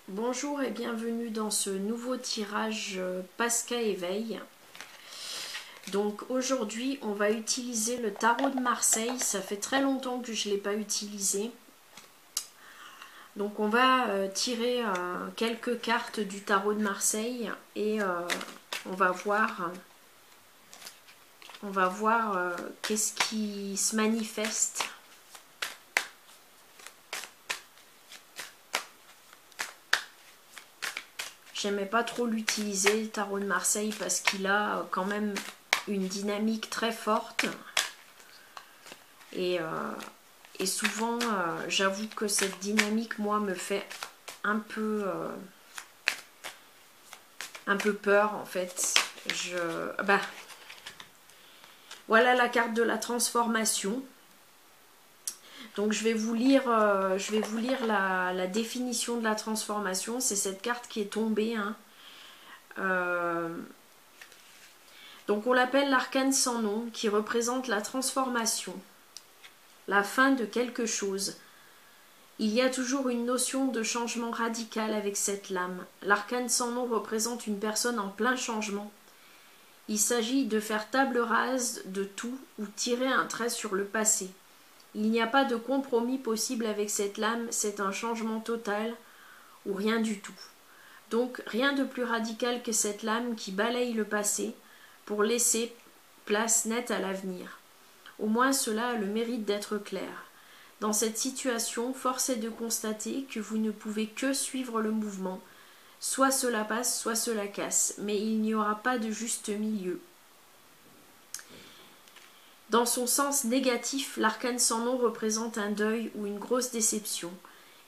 Bonjour et bienvenue dans ce nouveau tirage Pasca Éveil. Donc aujourd'hui on va utiliser le tarot de Marseille. Ça fait très longtemps que je ne l'ai pas utilisé. Donc on va tirer quelques cartes du tarot de Marseille et on va voir qu'est-ce qui se manifeste. J'aimais pas trop l'utiliser, le tarot de Marseille, parce qu'il a quand même une dynamique très forte. Et souvent, j'avoue que cette dynamique, moi, me fait un peu peur, en fait. Voilà la carte de la transformation. Donc je vais vous lire la définition de la transformation. C'est cette carte qui est tombée. Donc on l'appelle l'arcane sans nom, qui représente la transformation, la fin de quelque chose. Il y a toujours une notion de changement radical avec cette lame. L'arcane sans nom représente une personne en plein changement. Il s'agit de faire table rase de tout ou tirer un trait sur le passé. Il n'y a pas de compromis possible avec cette lame, c'est un changement total ou rien du tout. Donc rien de plus radical que cette lame qui balaye le passé pour laisser place nette à l'avenir. Au moins cela a le mérite d'être clair. Dans cette situation, force est de constater que vous ne pouvez que suivre le mouvement. Soit cela passe, soit cela casse, mais il n'y aura pas de juste milieu. Dans son sens négatif, l'arcane sans nom représente un deuil ou une grosse déception.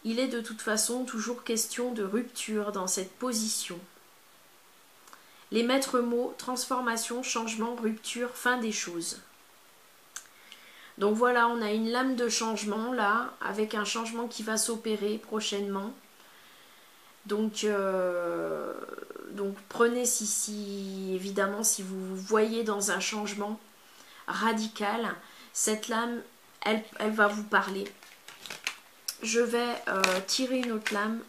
Il est de toute façon toujours question de rupture dans cette position. Les maîtres mots, transformation, changement, rupture, fin des choses. Donc voilà, on a une lame de changement là, avec un changement qui va s'opérer prochainement. Donc prenez évidemment, si vous voyez dans un changement radical, cette lame, elle va vous parler. Je vais tirer une autre lame,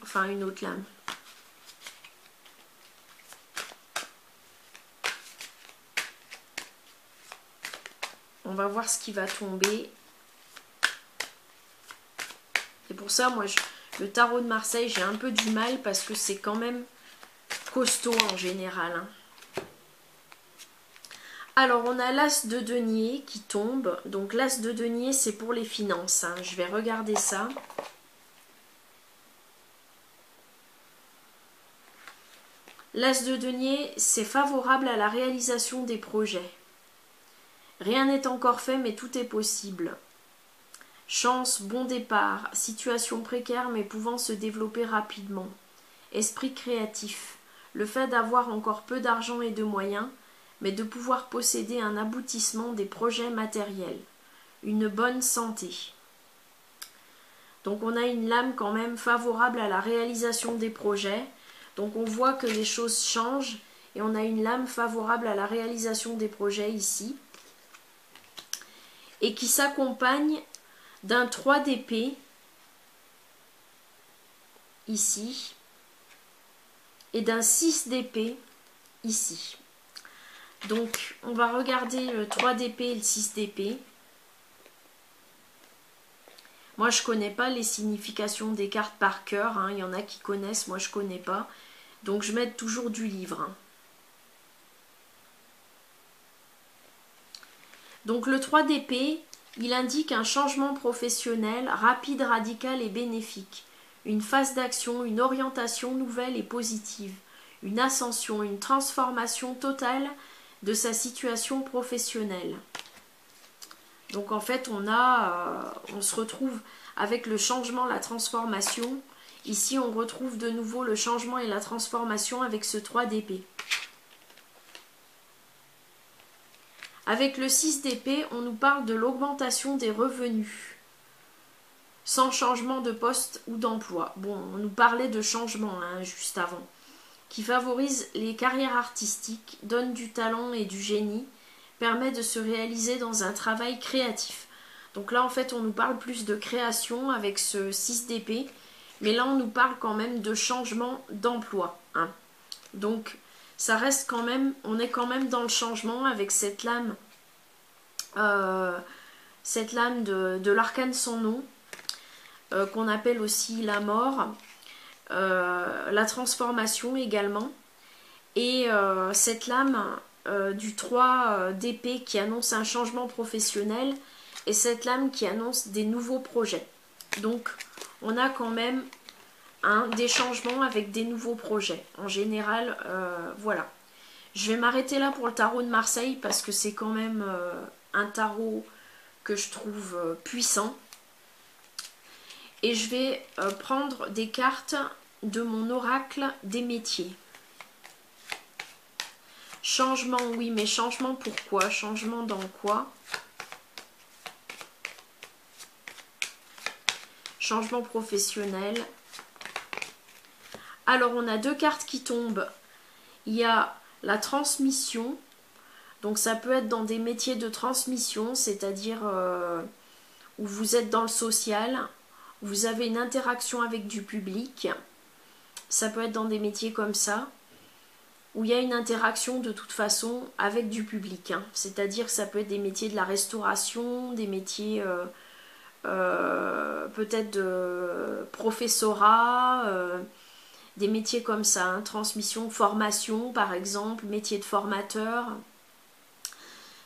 On va voir ce qui va tomber. C'est pour ça, moi, le tarot de Marseille, j'ai un peu du mal parce que c'est quand même costaud en général. Alors, on a l'as de denier qui tombe. Donc, l'as de denier, c'est pour les finances. Je vais regarder ça. L'as de denier, c'est favorable à la réalisation des projets. Rien n'est encore fait, mais tout est possible. Chance, bon départ, situation précaire mais pouvant se développer rapidement. Esprit créatif, le fait d'avoir encore peu d'argent et de moyens, mais de pouvoir posséder un aboutissement des projets matériels. Une bonne santé. Donc on a une lame quand même favorable à la réalisation des projets. Donc on voit que les choses changent et on a une lame favorable à la réalisation des projets ici. Et qui s'accompagne d'un 3 d'épée ici et d'un 6 d'épée ici. Donc on va regarder le 3 d'épée et le 6 d'épée. Moi je connais pas les significations des cartes par cœur, il y en a qui connaissent, moi je connais pas. Donc je m'aide toujours du livre. Donc le 3 d'épée, il indique un changement professionnel rapide, radical et bénéfique. Une phase d'action, une orientation nouvelle et positive. Une ascension, une transformation totale de sa situation professionnelle. Donc en fait, on se retrouve avec le changement, la transformation. Ici, on retrouve de nouveau le changement et la transformation avec ce 3 d'épée. Avec le 6 d'épée, on nous parle de l'augmentation des revenus, sans changement de poste ou d'emploi. Bon, on nous parlait de changement juste avant, qui favorise les carrières artistiques, donne du talent et du génie, permet de se réaliser dans un travail créatif. Donc là, en fait, on nous parle plus de création avec ce 6 d'épée, Mais là, on nous parle quand même de changement d'emploi, hein. Donc, ça reste quand même, on est quand même dans le changement avec cette lame de l'arcane sans nom, qu'on appelle aussi la mort, la transformation également, et cette lame du 3 d'épée qui annonce un changement professionnel, et cette lame qui annonce des nouveaux projets. Donc, on a quand même des changements avec des nouveaux projets. En général, voilà. Je vais m'arrêter là pour le tarot de Marseille parce que c'est quand même un tarot que je trouve puissant. Et je vais prendre des cartes de mon oracle des métiers. Changement, oui, mais changement pourquoi? Changement dans quoi? Changement professionnel. Alors, on a deux cartes qui tombent. Il y a la transmission. Donc, ça peut être dans des métiers de transmission, c'est-à-dire où vous êtes dans le social, où vous avez une interaction avec du public. Ça peut être dans des métiers comme ça, où il y a une interaction de toute façon avec du public, hein. C'est-à-dire que ça peut être des métiers de la restauration, des métiers peut-être de professorat, des métiers comme ça, hein. Transmission, formation par exemple, métier de formateur.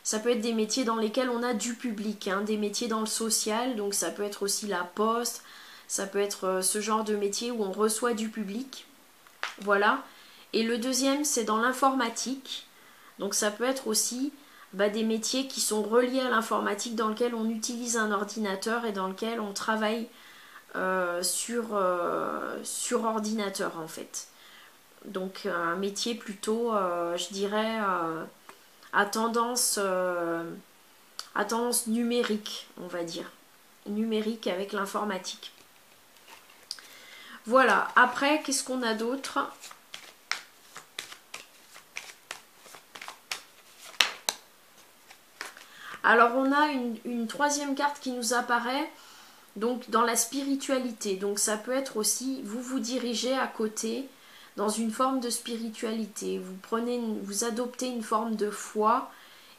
Ça peut être des métiers dans lesquels on a du public, hein, des métiers dans le social, donc ça peut être aussi la poste, ça peut être ce genre de métier où on reçoit du public. Voilà. Et le deuxième, c'est dans l'informatique. Donc ça peut être aussi des métiers qui sont reliés à l'informatique, dans lequel on utilise un ordinateur et dans lequel on travaille sur ordinateur en fait. Donc un métier plutôt, je dirais, à tendance numérique, on va dire. Numérique avec l'informatique. Voilà. Après, qu'est-ce qu'on a d'autre ? Alors on a une troisième carte qui nous apparaît, donc dans la spiritualité. Donc ça peut être aussi, vous dirigez à côté dans une forme de spiritualité. Vous adoptez une forme de foi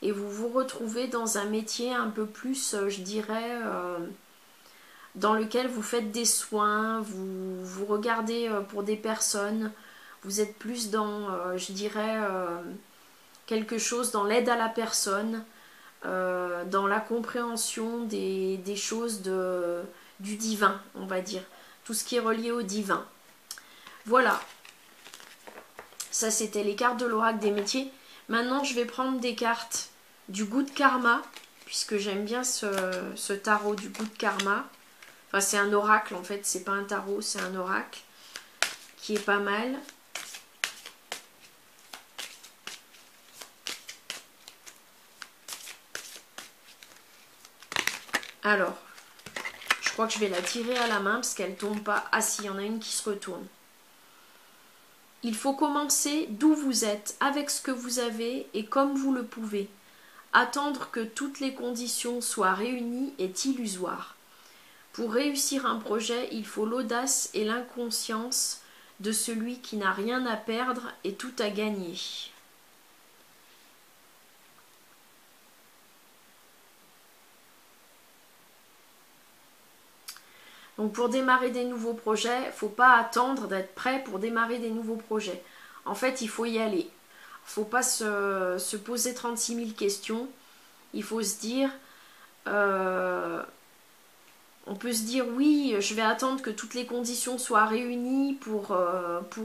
et vous vous retrouvez dans un métier un peu plus, je dirais, dans lequel vous faites des soins, vous regardez pour des personnes. Vous êtes plus dans, je dirais, quelque chose dans l'aide à la personne. Dans la compréhension des choses du divin, on va dire. Tout ce qui est relié au divin. Voilà. Ça, c'était les cartes de l'oracle des métiers. Maintenant, je vais prendre des cartes du Good Karma, puisque j'aime bien ce tarot du Good Karma. Enfin, c'est un oracle, en fait. C'est pas un tarot, c'est un oracle qui est pas mal. Alors, je crois que je vais la tirer à la main parce qu'elle tombe pas. Ah si, il y en a une qui se retourne. Il faut commencer d'où vous êtes, avec ce que vous avez et comme vous le pouvez. Attendre que toutes les conditions soient réunies est illusoire. Pour réussir un projet, il faut l'audace et l'inconscience de celui qui n'a rien à perdre et tout à gagner. Donc pour démarrer des nouveaux projets, il ne faut pas attendre d'être prêt pour démarrer des nouveaux projets. En fait, il faut y aller. Il ne faut pas se poser 36 000 questions. Il faut se dire, on peut se dire oui, je vais attendre que toutes les conditions soient réunies pour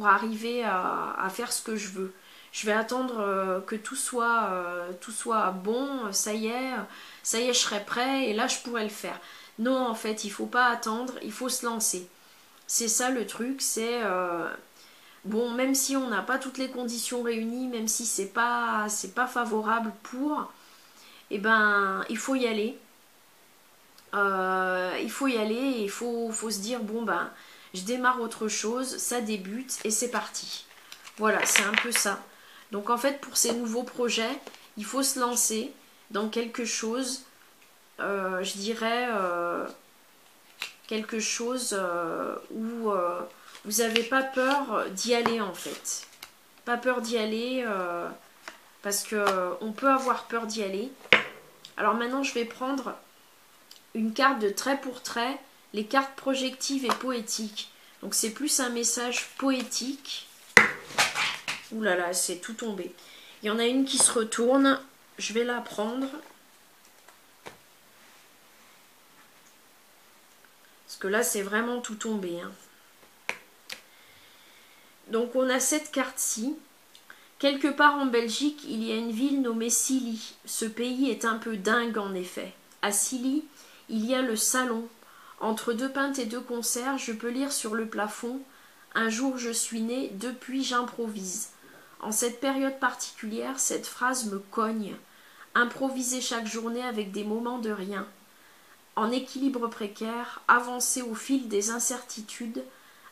arriver à faire ce que je veux. Je vais attendre que tout soit bon, ça y est, je serai prêt et là je pourrai le faire. Non, en fait, il ne faut pas attendre, il faut se lancer. C'est ça le truc, c'est... bon, même si on n'a pas toutes les conditions réunies, même si c'est pas favorable pour... Eh ben, il faut y aller. Il faut y aller et il faut se dire, bon ben, je démarre autre chose, ça débute et c'est parti. Voilà, c'est un peu ça. Donc en fait, pour ces nouveaux projets, il faut se lancer dans quelque chose... je dirais quelque chose où vous n'avez pas peur d'y aller en fait. Pas peur d'y aller parce qu'on peut avoir peur d'y aller. Alors maintenant je vais prendre une carte de trait pour trait, les cartes projectives et poétiques. Donc c'est plus un message poétique. Ouh là là, c'est tout tombé. Il y en a une qui se retourne, je vais la prendre. Parce que là c'est vraiment tout tombé. Hein. Donc on a cette carte-ci. Quelque part en Belgique, il y a une ville nommée Silly. Ce pays est un peu dingue en effet. À Silly, il y a le salon. Entre 2 pintes et 2 concerts, je peux lire sur le plafond « Un jour je suis né, depuis j'improvise ». En cette période particulière, cette phrase me cogne. Improviser chaque journée avec des moments de rien. En équilibre précaire, avancer au fil des incertitudes,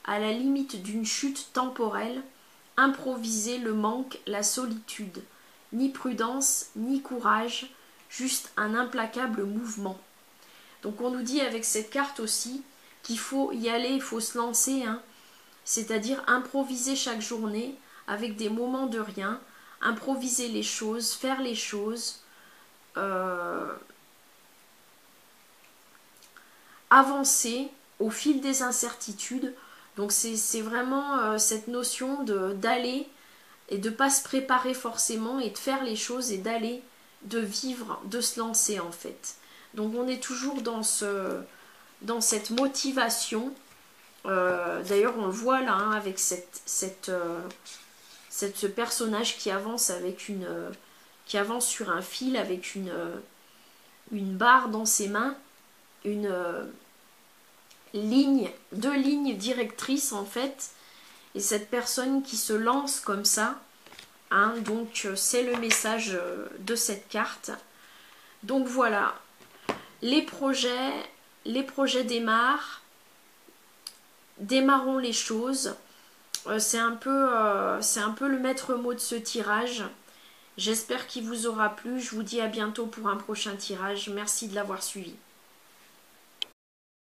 à la limite d'une chute temporelle, improviser le manque, la solitude. Ni prudence, ni courage, juste un implacable mouvement. Donc on nous dit avec cette carte aussi qu'il faut y aller, il faut se lancer, hein. C'est-à-dire improviser chaque journée avec des moments de rien, improviser les choses, faire les choses, avancer au fil des incertitudes. Donc c'est vraiment cette notion d'aller et de ne pas se préparer forcément et de faire les choses et d'aller, de vivre, de se lancer en fait. Donc on est toujours dans cette motivation. D'ailleurs on le voit là hein, avec ce personnage qui avance avec qui avance sur un fil avec une barre dans ses mains, deux lignes directrices en fait, et cette personne qui se lance comme ça, hein, donc c'est le message de cette carte. Donc voilà, les projets démarrons les choses. C'est un peu le maître mot de ce tirage. J'espère qu'il vous aura plu. Je vous dis à bientôt pour un prochain tirage. Merci de l'avoir suivi.